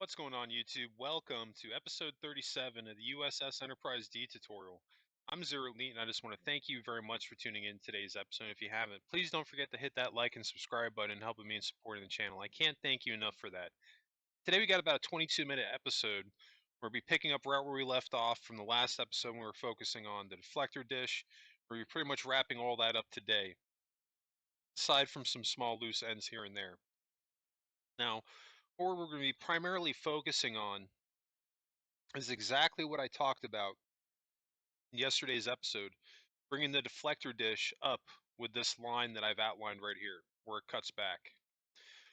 What's going on, YouTube? Welcome to episode 37 of the U.S.S. Enterprise D tutorial. I'm Zero Elite, and I just want to thank you very much for tuning in today's episode. If you haven't, please don't forget to hit that like and subscribe button, helping me in supporting the channel. I can't thank you enough for that. Today we got about a 22-minute episode. We'll be picking up right where we left off from the last episode when we were focusing on the deflector dish. We'll be pretty much wrapping all that up today, aside from some small loose ends here and there. Now, what we're going to be primarily focusing on is exactly what I talked about in yesterday's episode, bringing the deflector dish up with this line that I've outlined right here, where it cuts back.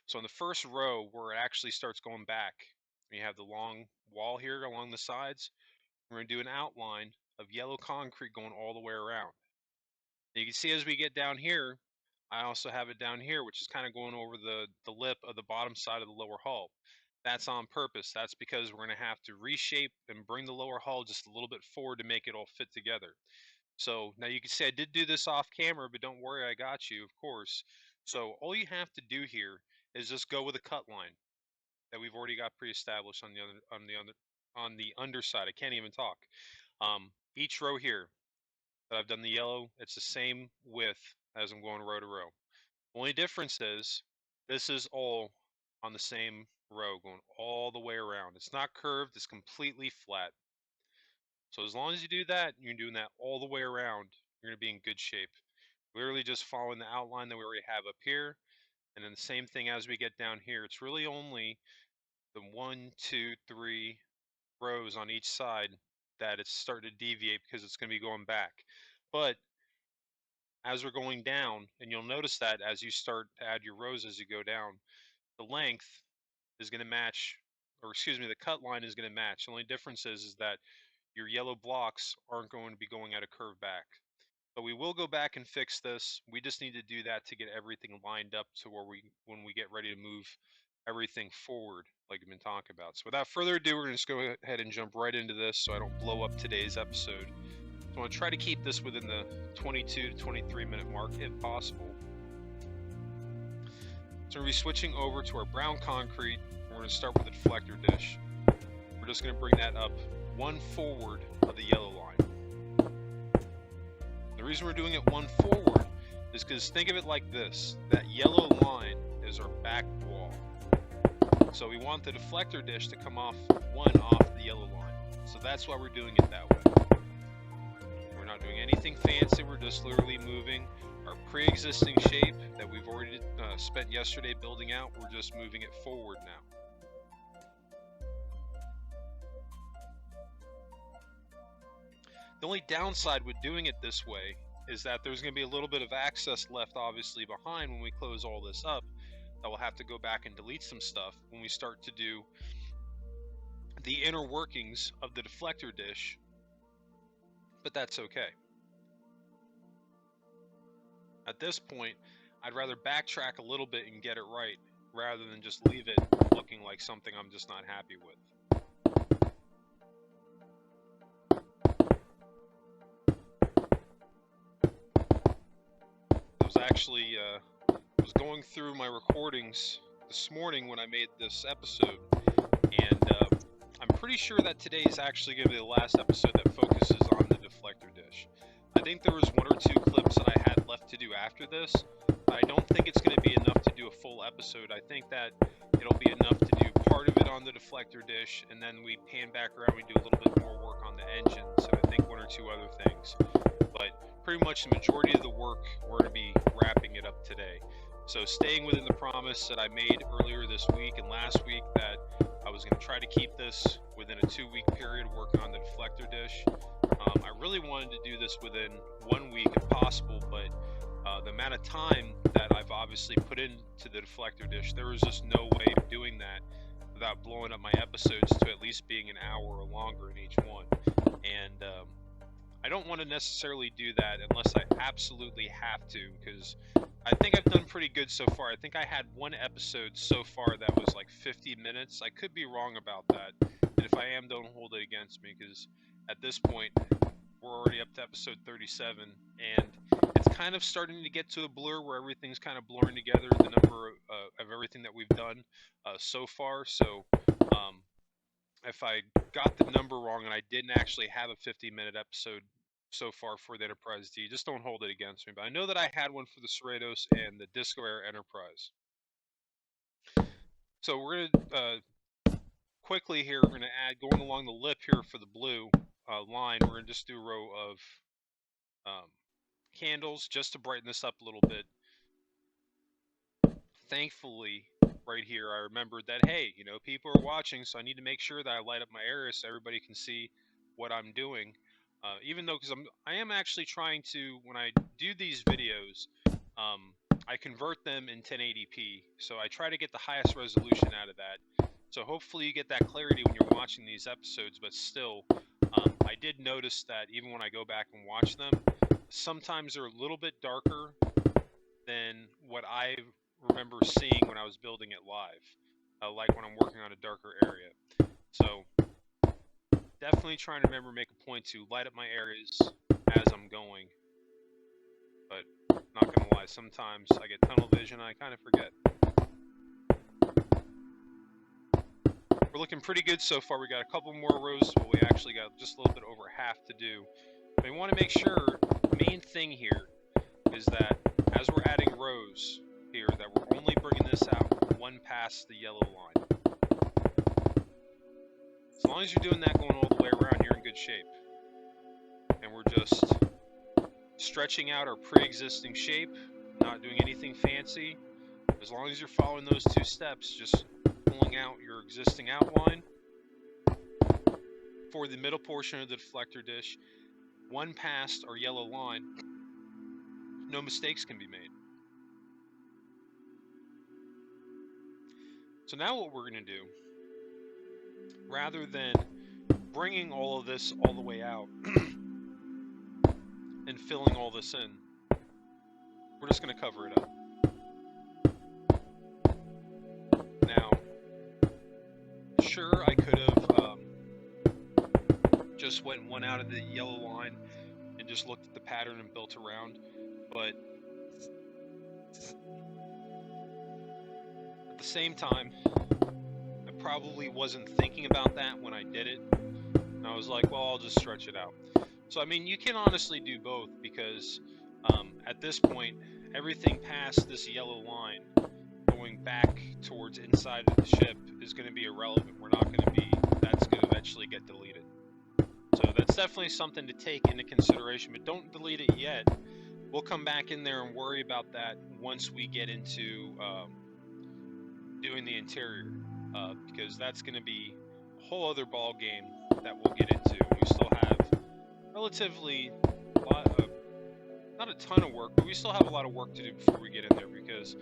So in the first row, where it actually starts going back, you have the long wall here along the sides. We're going to do an outline of yellow concrete going all the way around. You can see as we get down here, I also have it down here, which is kind of going over the lip of the bottom side of the lower hull. That's on purpose. That's because we're going to have to reshape and bring the lower hull just a little bit forward to make it all fit together. So now you can see I did do this off camera, but don't worry, I got you, of course. So all you have to do here is just go with a cut line that we've already got pre-established on the underside. I can't even talk. Each row here that I've done the yellow, it's the same width as I'm going row to row. Only difference is this is all on the same row going all the way around. It's not curved, it's completely flat. So as long as you do that, you're doing that all the way around, you're going to be in good shape. Literally just following the outline that we already have up here, and then the same thing as we get down here. It's really only the 1, 2, 3 rows on each side that it's starting to deviate because it's going to be going back. But as we're going down, and you'll notice that as you start to add your rows as you go down, the length is going to match, or excuse me, the cut line is going to match. The only difference is that your yellow blocks aren't going to be going at a curve back. But we will go back and fix this. We just need to do that to get everything lined up to where when we get ready to move everything forward, like we've been talking about. So without further ado, we're going to just go ahead and jump right into this so I don't blow up today's episode. So I want to try to keep this within the 22 to 23 minute mark if possible. So we're going to be switching over to our brown concrete. We're going to start with the deflector dish. We're just going to bring that up one forward of the yellow line. The reason we're doing it one forward is because think of it like this. That yellow line is our back wall. So we want the deflector dish to come off the yellow line. So that's why we're doing it that way. We're not doing anything fancy. We're just literally moving our pre-existing shape that we've already spent yesterday building out. We're just moving it forward now. The only downside with doing it this way is that there's going to be a little bit of access left obviously behind when we close all this up, that we'll have to go back and delete some stuff when we start to do the inner workings of the deflector dish, but that's okay. At this point, I'd rather backtrack a little bit and get it right rather than just leave it looking like something I'm just not happy with. I was going through my recordings this morning when I made this episode, and I'm pretty sure that today is actually going to be the last episode that focuses on the deflector dish. I think there was one or two clips that I had left to do after this. I don't think it's going to be enough to do a full episode. I think that it'll be enough to do part of it on the deflector dish, and then we pan back around, we do a little bit more work on the engines, and I think one or two other things. But pretty much the majority of the work, we're going to be wrapping it up today. So staying within the promise that I made earlier this week and last week that I was going to try to keep this within a 2-week period working on the deflector dish. I really wanted to do this within 1 week if possible, but the amount of time that I've obviously put into the deflector dish, there was just no way of doing that without blowing up my episodes to at least being an hour or longer in each one. And I don't want to necessarily do that unless I absolutely have to, because I think I've done pretty good so far. I think I had one episode so far that was like 50 minutes. I could be wrong about that, and if I am, don't hold it against me, because at this point, we're already up to episode 37, and it's kind of starting to get to a blur where everything's kind of blurring together, the number of everything that we've done so far. So If I got the number wrong and I didn't actually have a 50-minute episode so far for the Enterprise D, just don't hold it against me. But I know that I had one for the Cerritos and the Disco Air Enterprise. So we're going to quickly here, we're going to add, going along the lip here for the blue line, we're going to just do a row of candles just to brighten this up a little bit. Thankfully, right here, I remembered that, hey, you know, people are watching, so I need to make sure that I light up my area so everybody can see what I'm doing. Even though, because I am actually trying to, when I do these videos, I convert them in 1080p, so I try to get the highest resolution out of that. So hopefully you get that clarity when you're watching these episodes, but still, I did notice that even when I go back and watch them, sometimes they're a little bit darker than what I remember seeing when I was building it live, like when I'm working on a darker area. So definitely trying to remember, make a point to light up my areas as I'm going. But not gonna lie, sometimes I get tunnel vision and I kind of forget. We're looking pretty good so far. We got a couple more rows, but we actually got just a little bit over half to do. We want to make sure, the main thing here is that as we're adding rows here, that we're only bringing this out one past the yellow line. As long as you're doing that going all the way around, you're in good shape. And we're just stretching out our pre-existing shape, not doing anything fancy. As long as you're following those two steps, just pulling out your existing outline for the middle portion of the deflector dish, one past our yellow line, no mistakes can be made. So now what we're going to do, rather than bringing all of this all the way out and filling all this in, we're just going to cover it up. Now, sure, I could have just went one out of the yellow line and just looked at the pattern and built around, but at the same time, I probably wasn't thinking about that when I did it, and I was like, well, I'll just stretch it out. So I mean, you can honestly do both, because at this point, everything past this yellow line going back towards inside of the ship is going to be irrelevant. We're not going to be, that's going to eventually get deleted. So that's definitely something to take into consideration, but don't delete it yet. We'll come back in there and worry about that once we get into doing the interior, because that's going to be a whole other ball game that we'll get into. We still have relatively not a ton of work, but we still have a lot of work to do before we get in there, because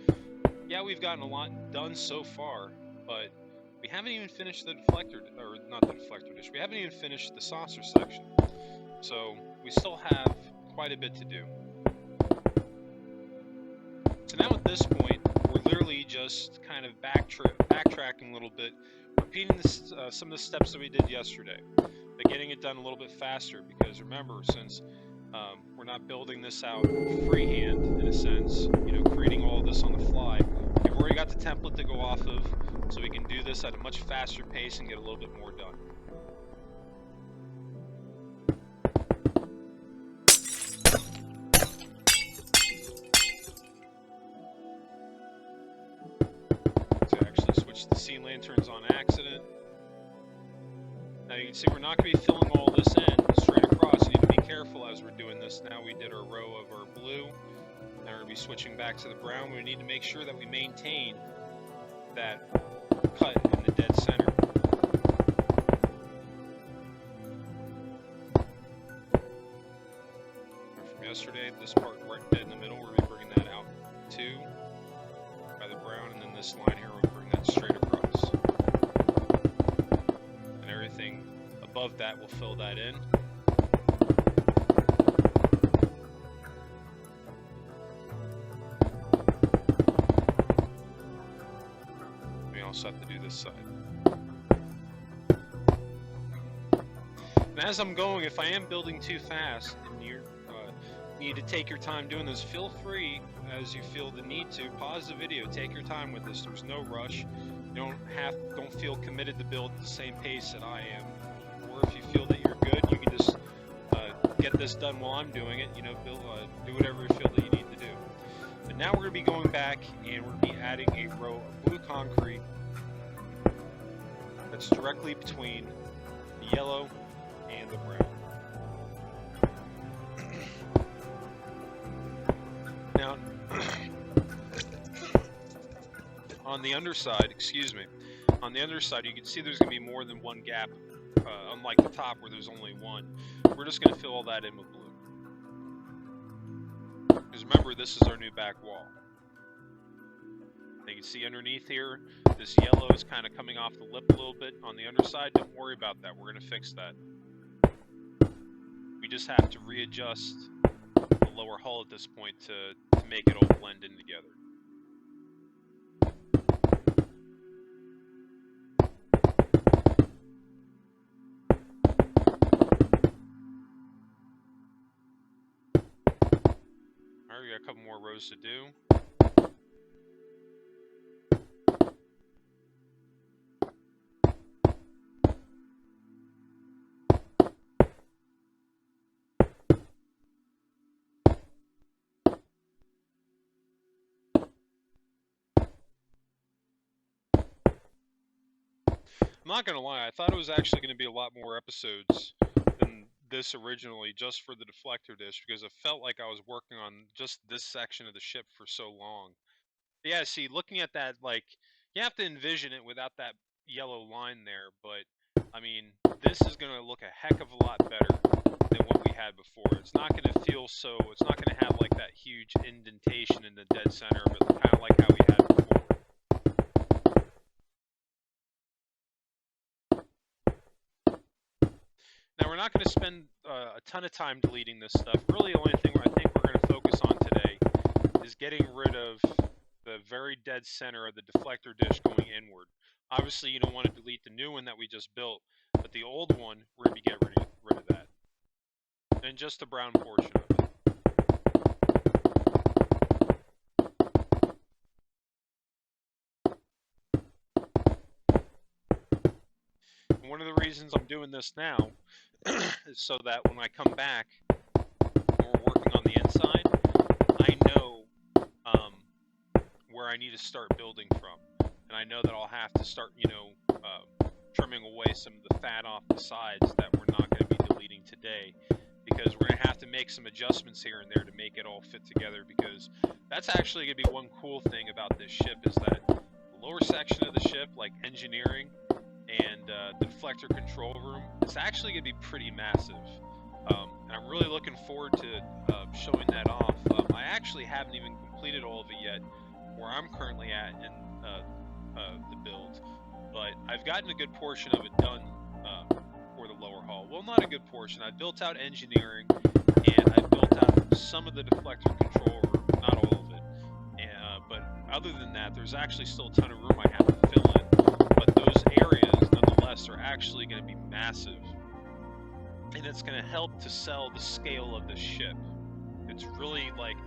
yeah, we've gotten a lot done so far, but we haven't even finished the deflector, or not the deflector dish, we haven't even finished the saucer section. So we still have quite a bit to do. So now at this point, we're literally just kind of backtracking a little bit, repeating this, some of the steps that we did yesterday, but getting it done a little bit faster, because remember, since we're not building this out freehand in a sense, you know, creating all of this on the fly, we've already got the template to go off of, so we can do this at a much faster pace and get a little bit more done. So I actually switched the sea lanterns on accident. Now you can see we're not going to be filling all this in straight across. You need to be careful as we're doing this. Now we did our row of our blue. Now we're going to be switching back to the brown. We need to make sure that we maintain that cut in the dead center. From yesterday, this part right dead in the middle, we're going to be bringing that out too by the brown, and then this line here, we'll bring that straight across. And everything above that, we'll fill that in. We also have to do this side. And as I'm going, if I am building too fast and you need to take your time doing this, feel free, as you feel the need to, pause the video, take your time with this. There's no rush. don't feel committed to build at the same pace that I am, or if you feel that you're good, you can just get this done while I'm doing it. You know, do whatever you feel that you need to do. But now we're going to be going back and we're going to be adding a row of blue concrete that's directly between the yellow and the brown. Now, on the underside, on the underside, you can see there's going to be more than one gap, unlike the top where there's only one. We're just going to fill all that in with blue. Because remember, this is our new back wall. You can see underneath here, this yellow is kind of coming off the lip a little bit on the underside. Don't worry about that. We're going to fix that. We just have to readjust the lower hull at this point to make it all blend in together. Alright, we got a couple more rows to do. I'm not gonna lie, I thought it was actually going to be a lot more episodes than this originally, just for the deflector dish, because it felt like I was working on just this section of the ship for so long. But yeah, see, looking at that, like, you have to envision it without that yellow line there, but, I mean, this is going to look a heck of a lot better than what we had before. It's not going to feel so, it's not going to have, like, that huge indentation in the dead center of it, kind of like how we had before. Now, we're not going to spend a ton of time deleting this stuff. Really, the only thing I think we're going to focus on today is getting rid of the very dead center of the deflector dish going inward. Obviously, you don't want to delete the new one that we just built, but the old one, we're going to be getting rid of that. And just the brown portion of it. And one of the reasons I'm doing this now is so that when I come back and we're working on the inside, I know where I need to start building from. And I know that I'll have to start, trimming away some of the fat off the sides that we're not going to be deleting today, because we're going to have to make some adjustments here and there to make it all fit together, because that's actually going to be one cool thing about this ship, is that the lower section of the ship, like engineering and the deflector control room, it's actually going to be pretty massive. And I'm really looking forward to showing that off. I actually haven't even completed all of it yet, where I'm currently at in the build, but I've gotten a good portion of it done for the lower hull. Well, not a good portion. I built out engineering, and I built out some of the deflector control room, not all of it. But other than that, there's actually still a ton of room I have to fill in. But those areas, nonetheless, are actually going to be massive, and it's going to help to sell the scale of the ship. It's really like,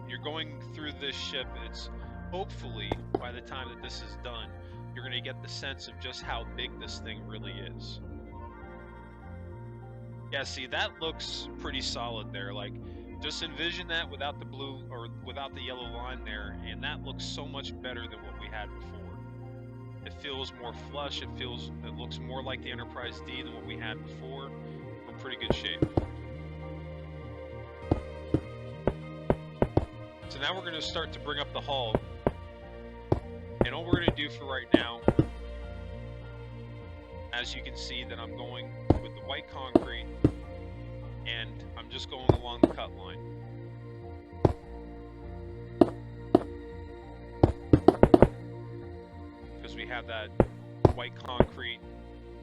you're going through this ship, it's hopefully by the time that this is done, you're going to get the sense of just how big this thing really is. Yeah, see, that looks pretty solid there. Like, just envision that without the blue or without the yellow line there, and that looks so much better than what we had before. It feels more flush, it looks more like the Enterprise D than what we had before. We're in pretty good shape. So now we're going to start to bring up the hull. And all we're going to do for right now, as you can see, that I'm going with the white concrete, and I'm just going along the cut line. Because we have that white concrete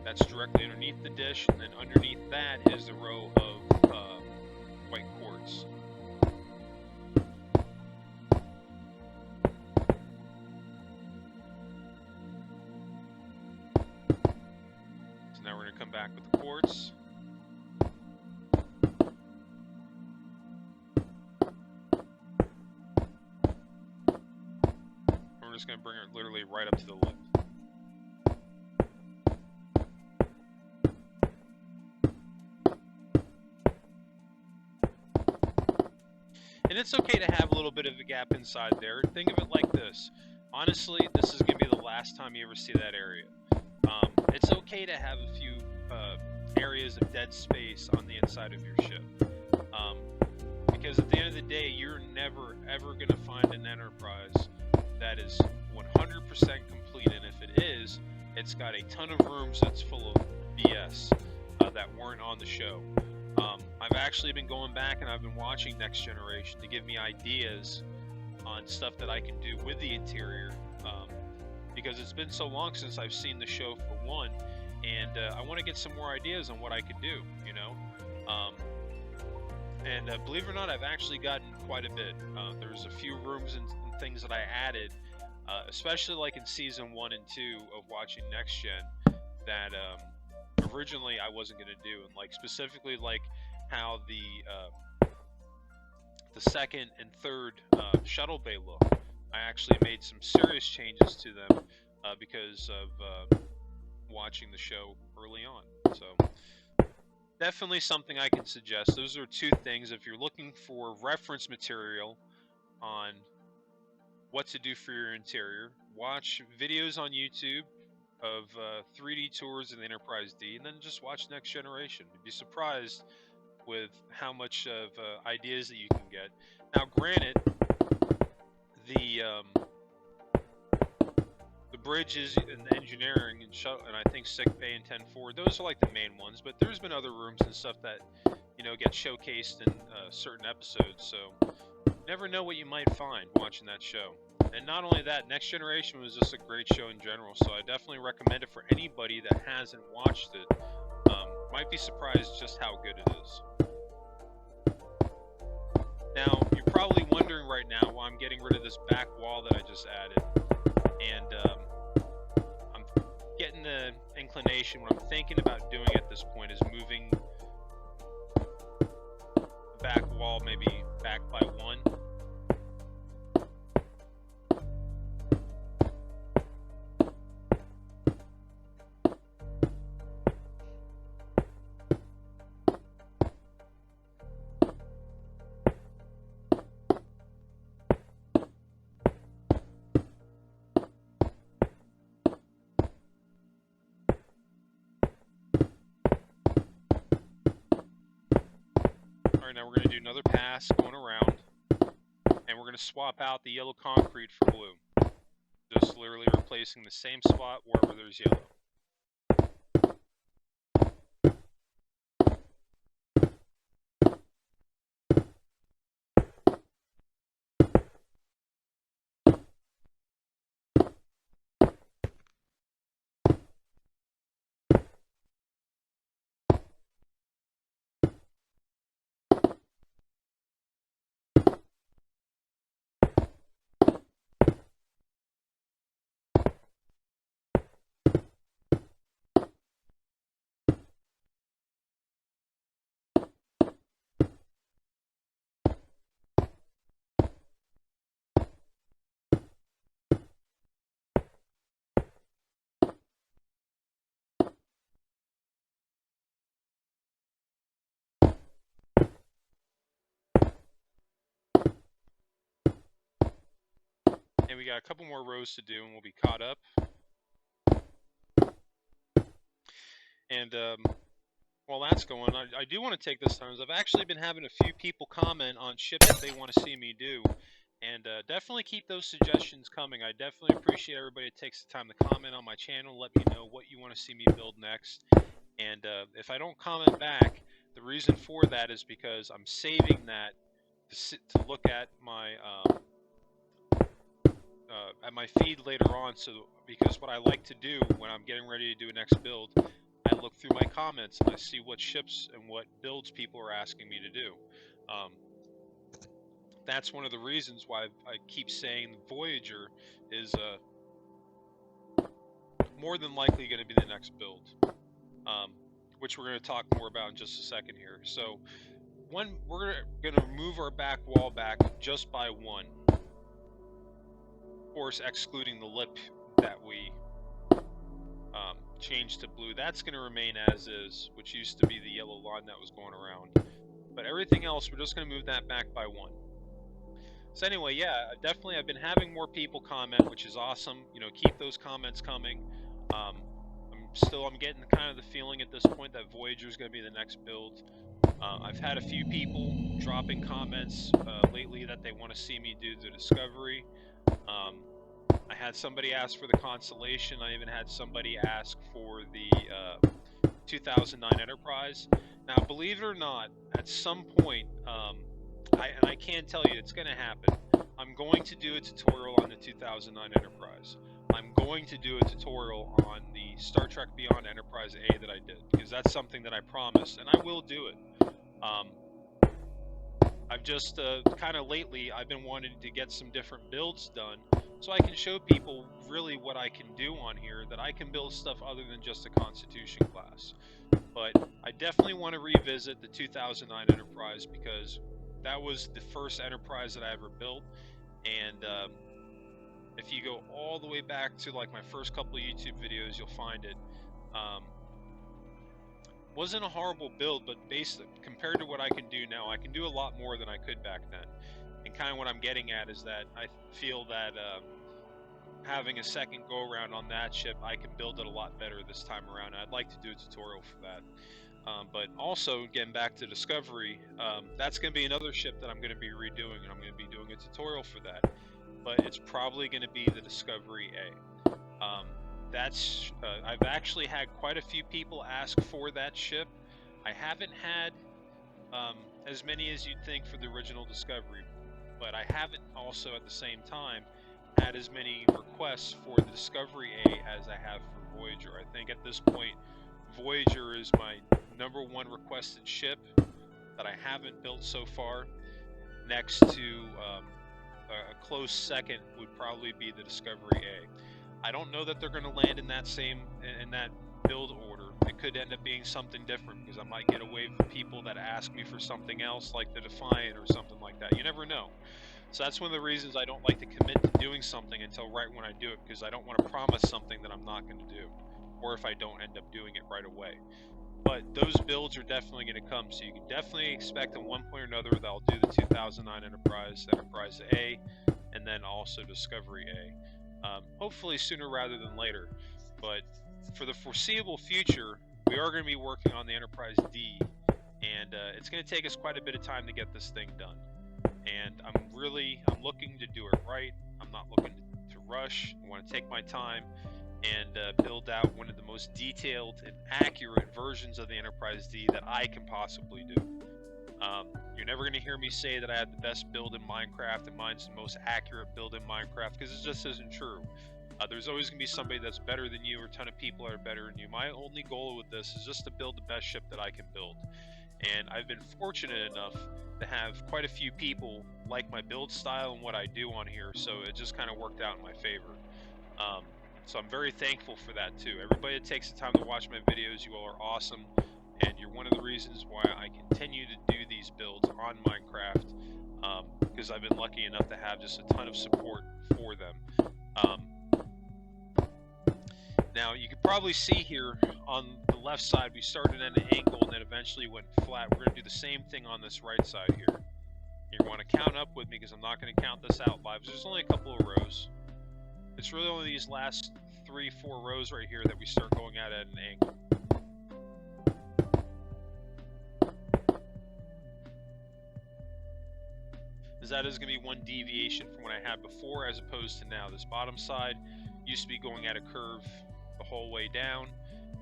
that's directly underneath the dish, and then underneath that is the row of white quartz. So now we're going to come back with the quartz. We're just going to bring it literally right up to the lip. And it's okay to have a little bit of a gap inside there. Think of it like this. Honestly, this is going to be the last time you ever see that area. It's okay to have a few areas of dead space on the inside of your ship. Because at the end of the day, you're never ever going to find an Enterprise that is 100% complete, and if it is, it's got a ton of rooms that's full of BS that weren't on the show. I've actually been going back and I've been watching Next Generation to give me ideas on stuff that I can do with the interior, because it's been so long since I've seen the show for one, and I want to get some more ideas on what I could do, you know. And believe it or not, I've actually gotten quite a bit. There's a few rooms and things that I added, especially like in season 1 and 2 of watching Next Gen, that originally I wasn't going to do, and like specifically like how the second and third shuttle bay look. I actually made some serious changes to them because of watching the show early on. So definitely something I can suggest. Those are two things. If you're looking for reference material on what to do for your interior, watch videos on YouTube of 3D tours of the Enterprise D, and then just watch Next Generation. You'd be surprised with how much of ideas that you can get. Now, granted, the bridges and the engineering and I think sick bay and 10-4, those are like the main ones, but there's been other rooms and stuff that, you know, get showcased in certain episodes, so you never know what you might find watching that show. And not only that, Next Generation was just a great show in general, so I definitely recommend it for anybody that hasn't watched it. Might be surprised just how good it is. Now, you're probably wondering right now why I'm getting rid of this back wall that I just added. And I'm getting the inclination, what I'm thinking about doing at this point is moving the back wall maybe back by 1. Alright, now we're going to do another pass going around, and we're going to swap out the yellow concrete for blue. Just literally replacing the same spot wherever there's yellow. And we got a couple more rows to do and we'll be caught up. And while that's going, I do want to take this time, as I've actually been having a few people comment on ships that they want to see me do. And definitely keep those suggestions coming. I definitely appreciate everybody that takes the time to comment on my channel, let me know what you want to see me build next. And if I don't comment back, the reason for that is because I'm saving that to look at my feed later on. So because what I like to do when I'm getting ready to do a next build, I look through my comments and I see what ships and what builds people are asking me to do. That's one of the reasons why I keep saying Voyager is more than likely going to be the next build, which we're going to talk more about in just a second here. So we're going to move our back wall back just by 1. Of course, excluding the lip that we changed to blue. That's going to remain as is, which used to be the yellow line that was going around. But everything else, we're just going to move that back by 1. So anyway, yeah, definitely I've been having more people comment, which is awesome. You know, keep those comments coming. I'm getting kind of the feeling at this point that Voyager is going to be the next build. I've had a few people dropping comments lately that they want to see me do the Discovery. I had somebody ask for the Constellation. I even had somebody ask for the 2009 Enterprise. Now, believe it or not, at some point, I can tell you it's going to happen. I'm going to do a tutorial on the 2009 Enterprise. I'm going to do a tutorial on the Star Trek Beyond Enterprise A that I did, because that's something that I promised, and I will do it. I've just kind of lately, I've been wanting to get some different builds done so I can show people really what I can do on here, that I can build stuff other than just a Constitution class. But I definitely want to revisit the 2009 Enterprise because that was the first Enterprise that I ever built. And if you go all the way back to like my first couple of YouTube videos, you'll find it. Wasn't a horrible build, but basically compared to what I can do now, I can do a lot more than I could back then. And kind of what I'm getting at is that I feel that having a second go around on that ship, I can build it a lot better this time around. And I'd like to do a tutorial for that. But also, getting back to Discovery, that's going to be another ship that I'm going to be redoing, and I'm going to be doing a tutorial for that. But it's probably going to be the Discovery A. I've actually had quite a few people ask for that ship. I haven't had as many as you'd think for the original Discovery, but I haven't also at the same time had as many requests for the Discovery A as I have for Voyager. I think at this point, Voyager is my #1 requested ship that I haven't built so far. Next to a close second would probably be the Discovery A. I don't know that they're going to land in that build order. It could end up being something different because I might get away with people that ask me for something else, like the Defiant or something like that. You never know. So that's one of the reasons I don't like to commit to doing something until right when I do it, because I don't want to promise something that I'm not going to do, or if I don't end up doing it right away. But those builds are definitely going to come, so you can definitely expect at one point or another that I'll do the 2009 Enterprise, Enterprise A, and then also Discovery A. Hopefully sooner rather than later. But for the foreseeable future, we are going to be working on the Enterprise D, and it's going to take us quite a bit of time to get this thing done. And I'm looking to do it right. I'm not looking to rush. I want to take my time and build out one of the most detailed and accurate versions of the Enterprise D that I can possibly do. You're never going to hear me say that I have the best build in Minecraft and mine's the most accurate build in Minecraft, because it just isn't true. There's always going to be somebody that's better than you, or a ton of people that are better than you. My only goal with this is just to build the best ship that I can build. And I've been fortunate enough to have quite a few people like my build style and what I do on here, so it just kind of worked out in my favor. So I'm very thankful for that too. Everybody that takes the time to watch my videos, you all are awesome, and you're one of the reasons why I continue to do these builds on Minecraft, because I've been lucky enough to have just a ton of support for them. Now you can probably see here on the left side we started at an angle and then eventually went flat. We're going to do the same thing on this right side here. You want to count up with me because I'm not going to count this out live. There's only a couple of rows. It's really only these last 3-4 rows right here that we start going at an angle. That is going to be one deviation from what I had before as opposed to now. This bottom side used to be going at a curve the whole way down,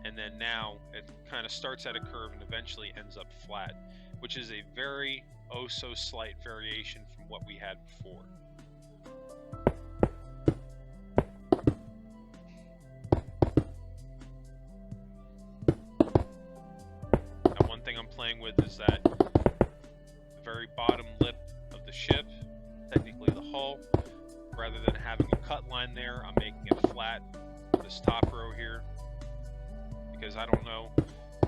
and then now it kind of starts at a curve and eventually ends up flat, which is a very so slight variation from what we had before. Now one thing I'm playing with is that the very bottom lip of the ship, technically the hull, rather than having a cut line there, I'm making it flat with this top row here, because I don't know,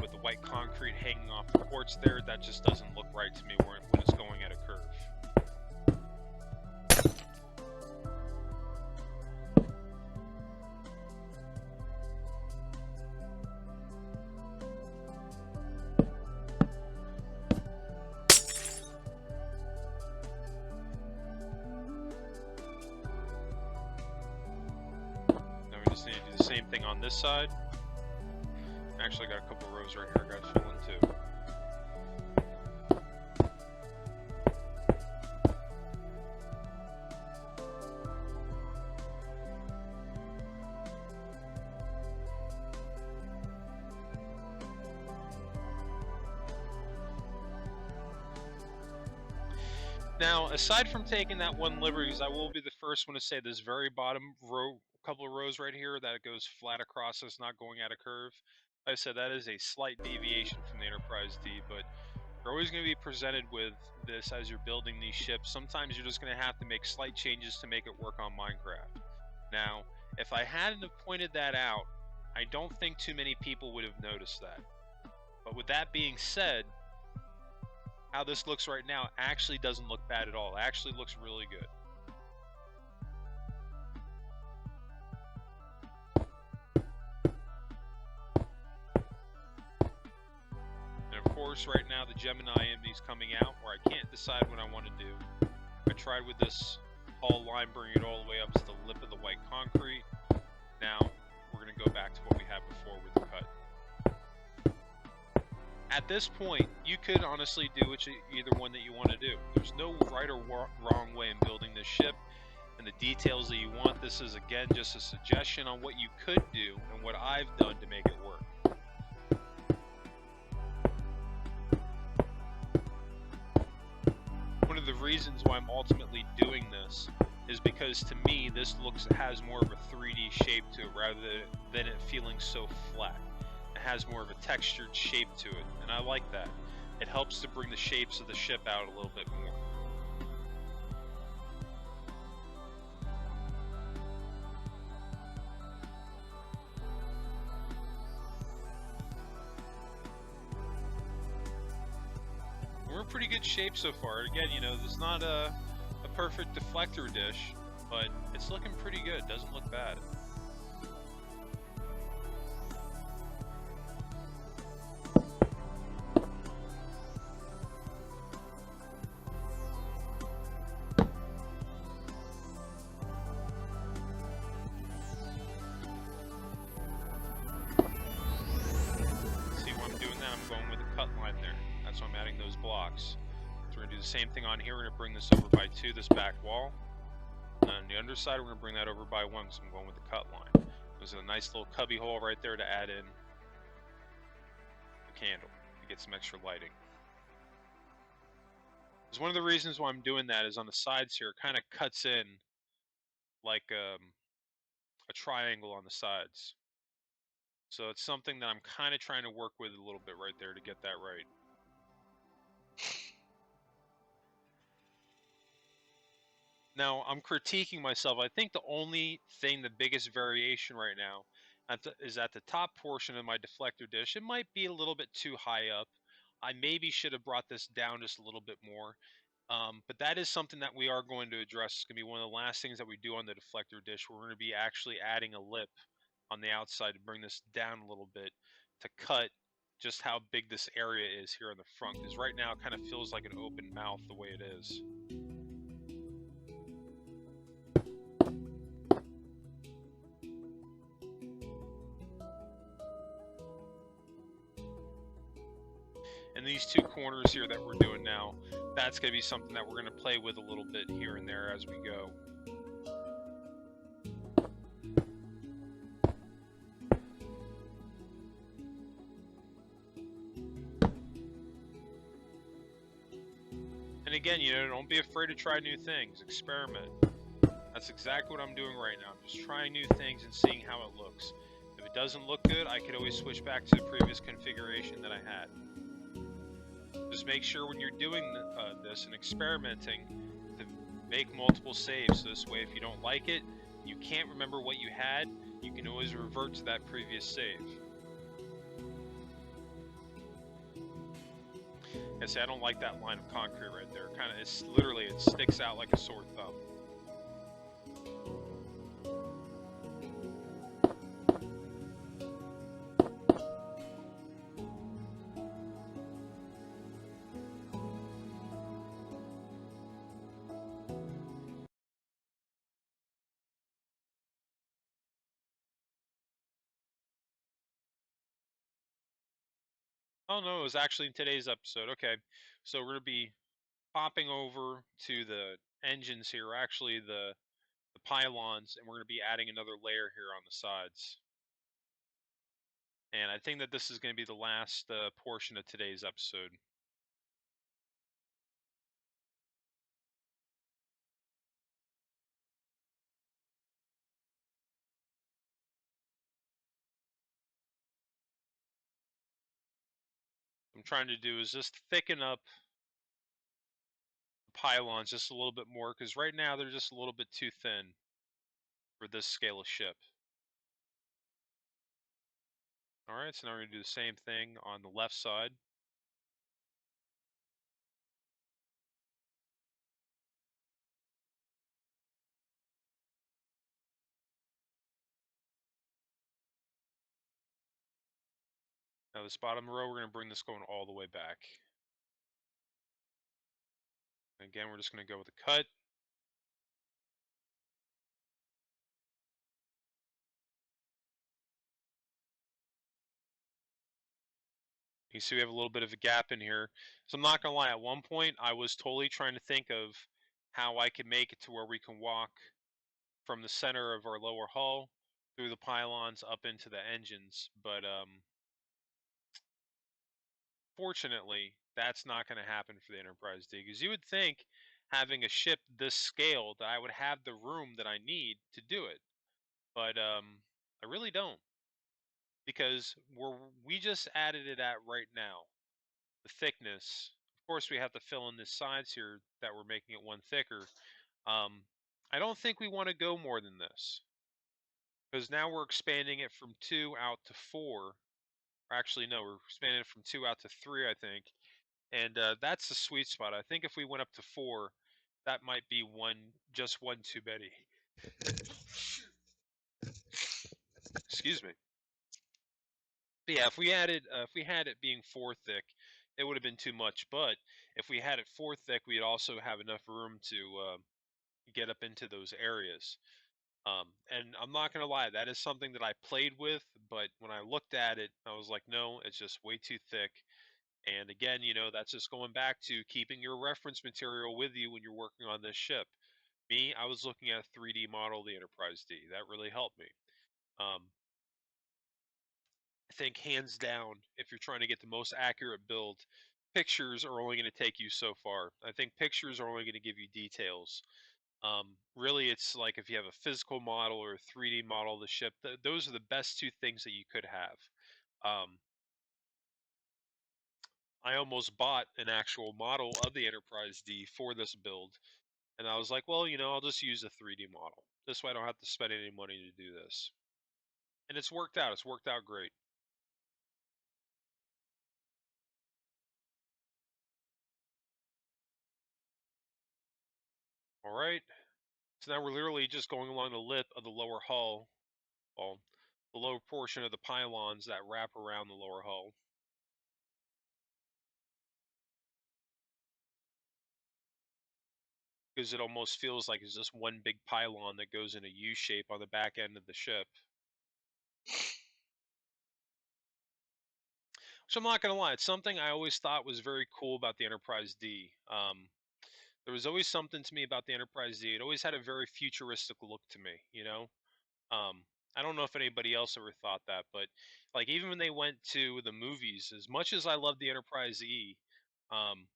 with the white concrete hanging off the ports there, that just doesn't look right to me when it's going at a curve. same thing on this side. Actually, I got a couple rows right here I got to fill in too. Now, aside from taking that one liberty, because I will be the first one to say this very bottom row, couple of rows right here, that it goes flat across us, not going at a curve. Like I said, that is a slight deviation from the Enterprise D, but you're always going to be presented with this as you're building these ships. Sometimes you're just going to have to make slight changes to make it work on Minecraft. Now, if I hadn't have pointed that out, I don't think too many people would have noticed that. But with that being said, how this looks right now actually doesn't look bad at all. It actually looks really good. And of course, right now the Gemini MD is coming out where I can't decide what I want to do. I tried with this hull line, bringing it all the way up to the lip of the white concrete. Now we're going to go back to what we had before with the cut. At this point, you could honestly do either one that you want to do. There's no right or wrong way in building this ship and the details that you want. This is, again, just a suggestion on what you could do and what I've done to make it work. One of the reasons why I'm ultimately doing this is because, to me, this has more of a 3D shape to it rather than it feeling so flat. It has more of a textured shape to it, and I like that. It helps to bring the shapes of the ship out a little bit more. We're in pretty good shape so far. Again, you know, there's not a perfect deflector dish, but it's looking pretty good. Doesn't look bad. So I'm adding those blocks. So we're going to do the same thing on here. We're going to bring this over by 2, this back wall. And on the underside, we're going to bring that over by 1, so I'm going with the cut line. There's a nice little cubby hole right there to add in the candle to get some extra lighting. Because one of the reasons why I'm doing that is on the sides here, it kind of cuts in like a triangle on the sides. So it's something that I'm kind of trying to work with a little bit right there to get that right. Now, I'm critiquing myself. I think the only thing, the biggest variation right now is at the top portion of my deflector dish. It might be a little bit too high up. I maybe should have brought this down just a little bit more. But that is something that we are going to address. It's going to be one of the last things that we do on the deflector dish. We're going to be actually adding a lip on the outside to bring this down a little bit to cut just how big this area is here in the front. Because right now it kind of feels like an open mouth the way it is. And these 2 corners here that we're doing now, that's going to be something that we're going to play with a little bit here and there as we go. And again, you know, don't be afraid to try new things. Experiment. That's exactly what I'm doing right now. I'm just trying new things and seeing how it looks. If it doesn't look good, I could always switch back to the previous configuration that I had. Just make sure when you're doing this and experimenting to make multiple saves. So this way, if you don't like it, you can't remember what you had, you can always revert to that previous save. I say I don't like that line of concrete right there. It's literally, it sticks out like a sore thumb. Oh no, it was actually in today's episode. Okay, so we're gonna be popping over to the engines here, actually the pylons, and we're gonna be adding another layer here on the sides. And I think that this is gonna be the last portion of today's episode. What I'm trying to do is just thicken up the pylons just a little bit more, because right now they're just a little bit too thin for this scale of ship. All right, so now we're gonna do the same thing on the left side. Now this bottom row, we're gonna bring this going all the way back. Again, we're just gonna go with a cut. You see we have a little bit of a gap in here. So I'm not gonna lie, at one point I was totally trying to think of how I could make it to where we can walk from the center of our lower hull through the pylons up into the engines, but fortunately that's not going to happen for the Enterprise D, because you would think having a ship this scale that I would have the room that I need to do it, but I really don't, because we just added it at right now. The thickness. Of course, we have to fill in the sides here that we're making it one thicker. Um, I don't think we want to go more than this, because now we're expanding it from 2 out to 4. Or actually, no, we're expanding it from 2 out to 3, I think. And that's the sweet spot. I think if we went up to 4, that might be just one too many. Excuse me. But yeah, if we had it being 4 thick, it would have been too much. But if we had it 4 thick, we'd also have enough room to get up into those areas. And I'm not gonna lie, that is something that I played with, but when I looked at it, I was like, no, it's just way too thick. And again, that's just going back to keeping your reference material with you when you're working on this ship. Me, I was looking at a 3D model of the Enterprise D. That really helped me. Um, I think hands down, if you're trying to get the most accurate build, pictures are only going to take you so far. I think pictures are only going to give you details. Really, it's like if you have a physical model or a 3D model of the ship, those are the best two things that you could have. I almost bought an actual model of the Enterprise D for this build, and I was like, well, I'll just use a 3D model. This way I don't have to spend any money to do this. And it's worked out. It's worked out great. All right. So now we're literally just going along the lip of the lower hull, well, the lower portion of the pylons that wrap around the lower hull. Because it almost feels like it's just one big pylon that goes in a U shape on the back end of the ship. So I'm not gonna lie, it's something I always thought was very cool about the Enterprise D. There was always something to me about the Enterprise D. It always had a very futuristic look to me, Um, I don't know if anybody else ever thought that, but like even when they went to the movies, as much as I love the Enterprise E, um,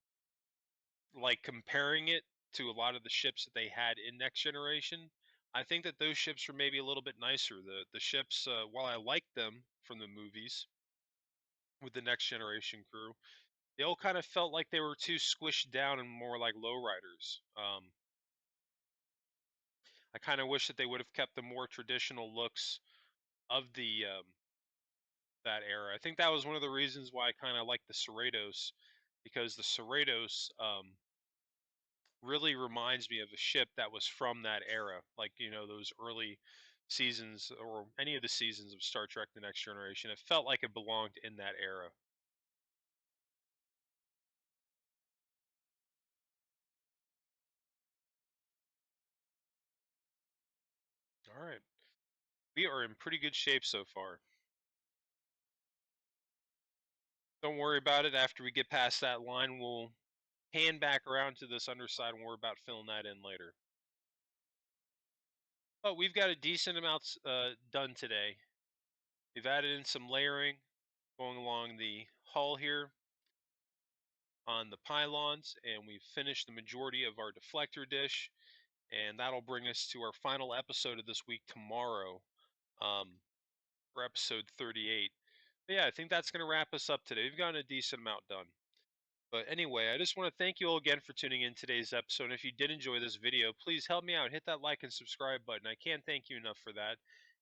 like comparing it to a lot of the ships that they had in Next Generation, I think that those ships were maybe a little bit nicer. The ships, while I liked them from the movies with the Next Generation crew, they all kind of felt like they were too squished down and more like lowriders. I kind of wish that they would have kept the more traditional looks of the that era. I think that was one of the reasons why I kind of like the Cerritos, because the Cerritos really reminds me of a ship that was from that era, like those early seasons or any of the seasons of Star Trek: The Next Generation. It felt like it belonged in that era. All right, we are in pretty good shape so far. Don't worry about it. After we get past that line, we'll pan back around to this underside and worry about filling that in later. But we've got a decent amount done today. We've added in some layering going along the hull here on the pylons, and we've finished the majority of our deflector dish, and that'll bring us to our final episode of this week tomorrow, um, for episode 38. But yeah, I think that's going to wrap us up today. We've gotten a decent amount done. But anyway, I just want to thank you all again for tuning in today's episode. And if you did enjoy this video, please help me out. Hit that like and subscribe button. I can't thank you enough for that.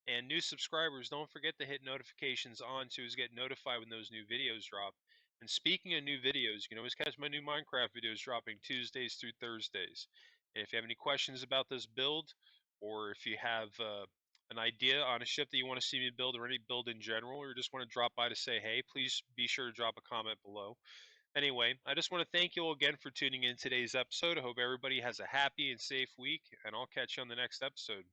And new subscribers, don't forget to hit notifications on to get notified when those new videos drop. And speaking of new videos, you can always catch my new Minecraft videos dropping Tuesdays through Thursdays. And if you have any questions about this build, or if you have an idea on a ship that you want to see me build, or any build in general, or just want to drop by to say hey, please be sure to drop a comment below. Anyway, I just want to thank you all again for tuning in today's episode. I hope everybody has a happy and safe week, and I'll catch you on the next episode.